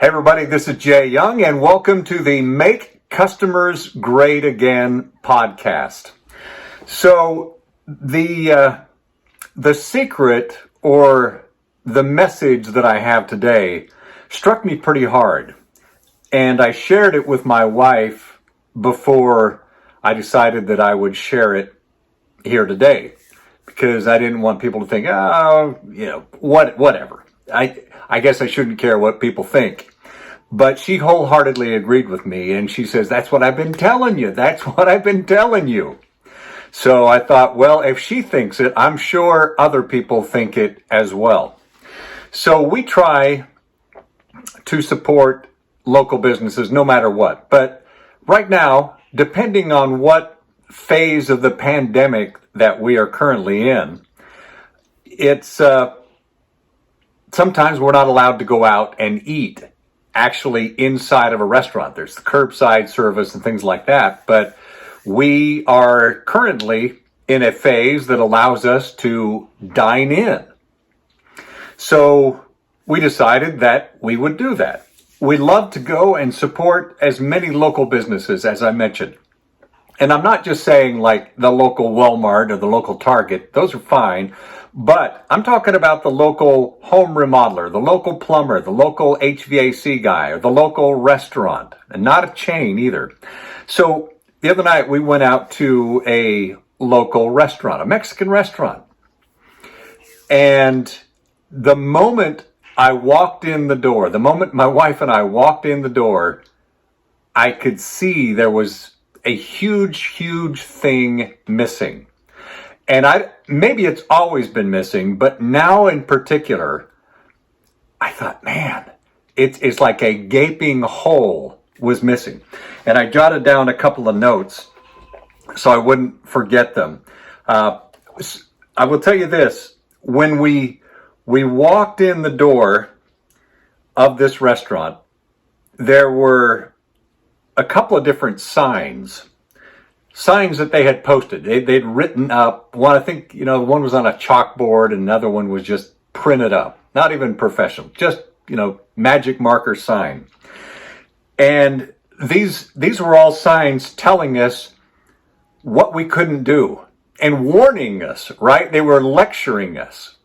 Everybody, this is Jay Young, and welcome to the Make Customers Great Again podcast. So, the secret or the message that I have today struck me pretty hard, and I shared it with my wife before I decided that I would share it here today, because I didn't want people to think, whatever. I guess I shouldn't care what people think. But she wholeheartedly agreed with me, and she says, that's what I've been telling you. That's what I've been telling you. So I thought, well, if she thinks it, I'm sure other people think it as well. So we try to support local businesses no matter what. But right now, depending on what phase of the pandemic that we are currently in, it's sometimes we're not allowed to go out and eat actually inside of a restaurant. There's the curbside service and things like that, but we are currently in a phase that allows us to dine in. So we decided that we would do that. We love to go and support as many local businesses as I mentioned. And I'm not just saying like the local Walmart or the local Target. Those are fine. But I'm talking about the local home remodeler, the local plumber, the local HVAC guy, or the local restaurant, and not a chain either. So the other night we went out to a local restaurant, a Mexican restaurant. And the moment I walked in the door, the moment my wife and I walked in the door, I could see there was a huge thing missing. And maybe it's always been missing, but now in particular, I thought, man, it's like a gaping hole was missing. And I jotted down a couple of notes so I wouldn't forget them. I will tell you this, when we walked in the door of this restaurant, there were a couple of different signs that they had posted. They'd written up one. I think, one was on a chalkboard and another one was just printed up. Not even professional, just, magic marker sign. And these were all signs telling us what we couldn't do and warning us, right? They were lecturing us.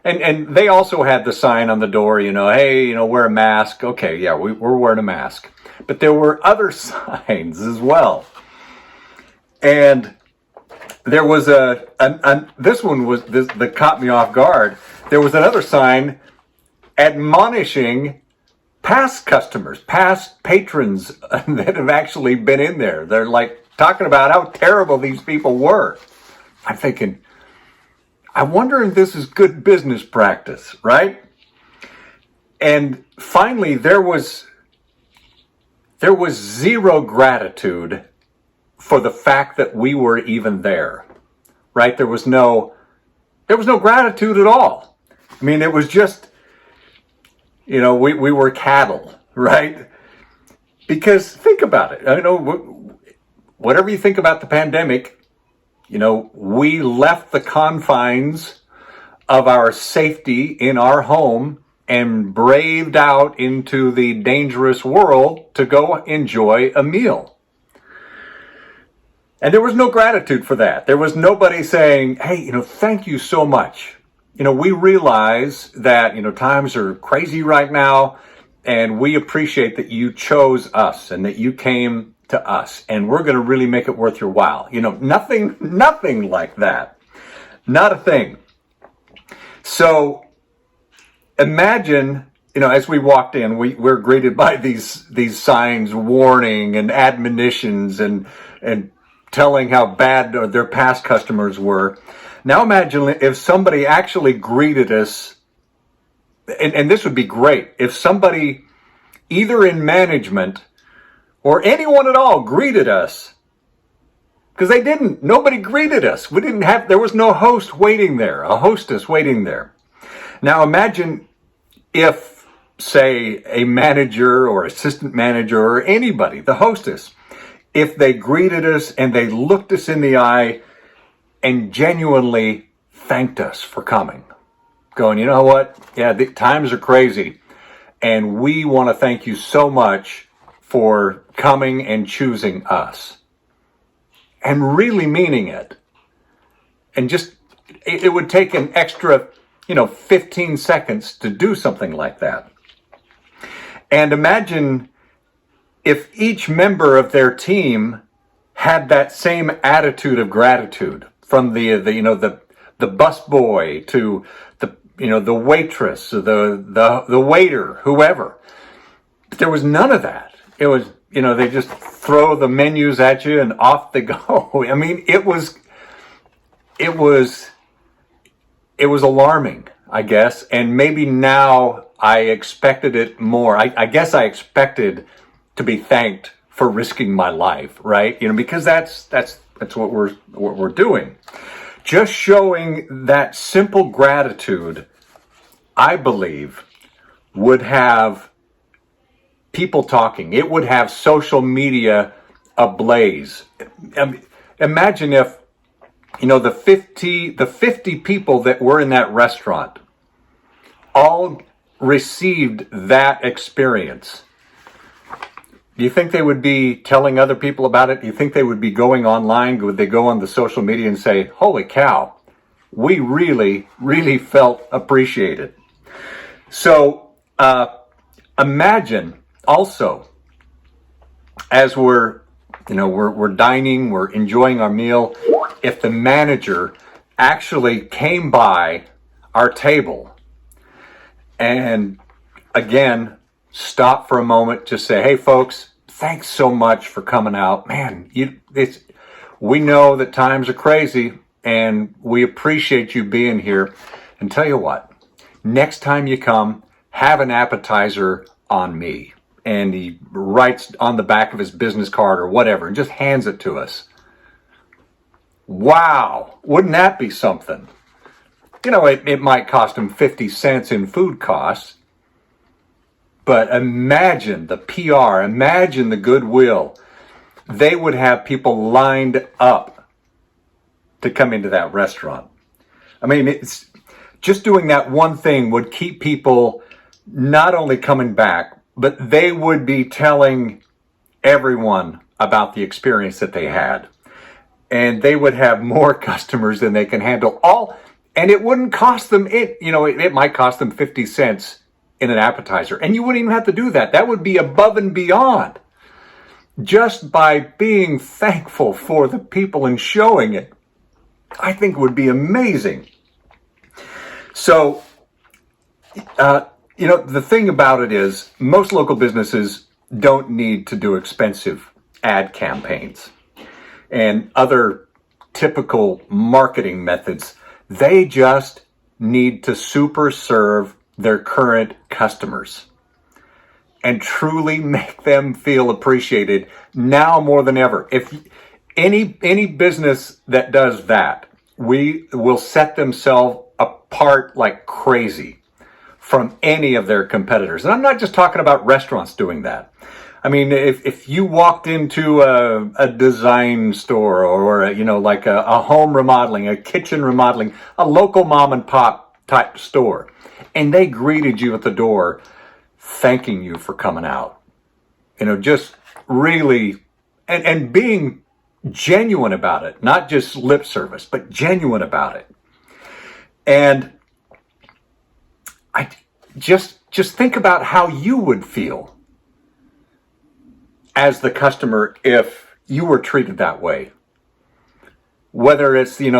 And they also had the sign on the door, hey, wear a mask. Okay, yeah, we're wearing a mask. But there were other signs as well. And there was this one that caught me off guard. There was another sign admonishing past customers, past patrons that have actually been in there. They're like talking about how terrible these people were. I'm thinking, I wonder if this is good business practice, right? And finally, there was zero gratitude for the fact that we were even there, right? There was no gratitude at all. I mean, it was just, we were cattle, right? Because think about it. Whatever you think about the pandemic, we left the confines of our safety in our home and braved out into the dangerous world to go enjoy a meal. And there was no gratitude for that. There was nobody saying, hey, thank you so much. We realize that, times are crazy right now, and we appreciate that you chose us and that you came to us, and we're going to really make it worth your while. Nothing like that. Not a thing. So imagine, as we walked in, we're greeted by these signs warning and admonitions and telling how bad their past customers were. Now imagine if somebody actually greeted us, and this would be great, if somebody either in management or anyone at all greeted us, because they didn't. Nobody greeted us. There was no host waiting there, a hostess waiting there. Now imagine if, say, a manager or assistant manager or anybody, the hostess, if they greeted us and they looked us in the eye and genuinely thanked us for coming. Going, you know what? Yeah, the times are crazy. And we want to thank you so much for coming and choosing us. And really meaning it. And just, it would take an extra, 15 seconds to do something like that. And imagine if each member of their team had that same attitude of gratitude, from the busboy to the waitress, the waiter, whoever. But there was none of that. It was, they just throw the menus at you and off they go. I mean, it was alarming, I guess. And maybe now I expected it more. I guess I expected to be thanked for risking my life, right? Because that's what we're doing. Just showing that simple gratitude, I believe, would have people talking. It would have social media ablaze. Imagine if, the 50 people that were in that restaurant all received that experience. Do you think they would be telling other people about it? Do you think they would be going online? Would they go on the social media and say, holy cow, we really, really felt appreciated? So imagine also, as we're dining, we're enjoying our meal, if the manager actually came by our table and, again, stop for a moment, just say, hey, folks, thanks so much for coming out. Man, we know that times are crazy, and we appreciate you being here. And tell you what, next time you come, have an appetizer on me. And he writes on the back of his business card or whatever and just hands it to us. Wow, wouldn't that be something? It might cost him 50 cents in food costs. But imagine the PR, imagine the goodwill. They would have people lined up to come into that restaurant. I mean, it's just doing that one thing would keep people not only coming back, but they would be telling everyone about the experience that they had. And they would have more customers than they can handle. And it wouldn't cost them, it might cost them 50 cents in an appetizer. And you wouldn't even have to do that. That would be above and beyond. Just by being thankful for the people and showing it, I think would be amazing. So, the thing about it is, most local businesses don't need to do expensive ad campaigns and other typical marketing methods. They just need to super serve their current customers and truly make them feel appreciated now more than ever. If any business that does that, we will set themselves apart like crazy from any of their competitors. And I'm not just talking about restaurants doing that. I mean, if you walked into a design store or like a home remodeling, a kitchen remodeling, a local mom and pop type store, and they greeted you at the door, thanking you for coming out, just really, and being genuine about it, not just lip service, but genuine about it. And I just think about how you would feel as the customer if you were treated that way. Whether it's, the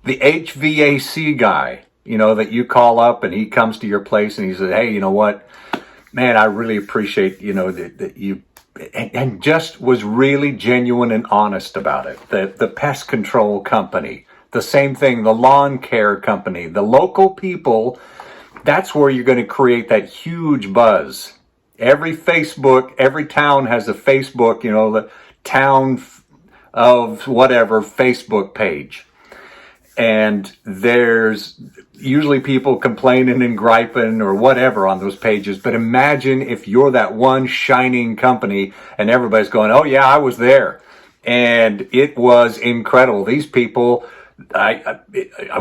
HVAC guy, that you call up and he comes to your place and he says, hey, you know what, man, I really appreciate, that you, and just was really genuine and honest about it. The pest control company, the same thing, the lawn care company, the local people, that's where you're going to create that huge buzz. Every town has a Facebook, the town of whatever Facebook page. And there's usually people complaining and griping or whatever on those pages. But imagine if you're that one shining company and everybody's going, oh yeah, I was there. And it was incredible. These people,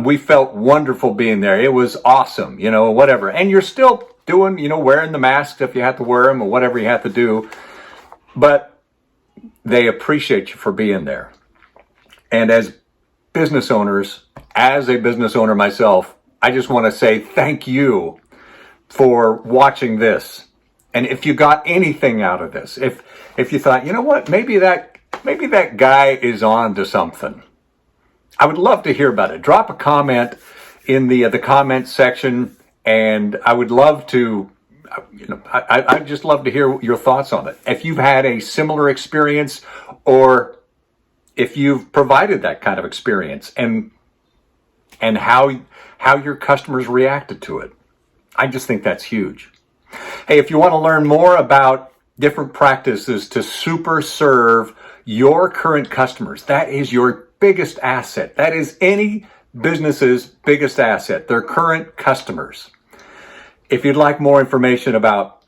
we felt wonderful being there. It was awesome, whatever. And you're still doing, wearing the masks if you have to wear them or whatever you have to do. But they appreciate you for being there. And as business owners, as a business owner myself, I just want to say thank you for watching this. And if you got anything out of this, if you thought, what, maybe that guy is on to something, I would love to hear about it. Drop a comment in the comment section, and I would love to, I'd just love to hear your thoughts on it. If you've had a similar experience, or if you've provided that kind of experience, and how your customers reacted to it. I just think that's huge. Hey, if you want to learn more about different practices to super serve your current customers, that is your biggest asset. That is any business's biggest asset, their current customers. If you'd like more information about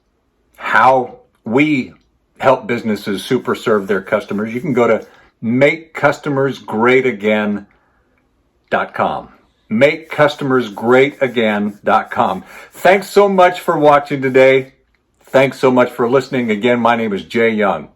how we help businesses super serve their customers, you can go to makecustomersgreatagain.com. makecustomersgreatagain.com. Thanks so much for watching today. Thanks so much for listening. Again, my name is Jay Young.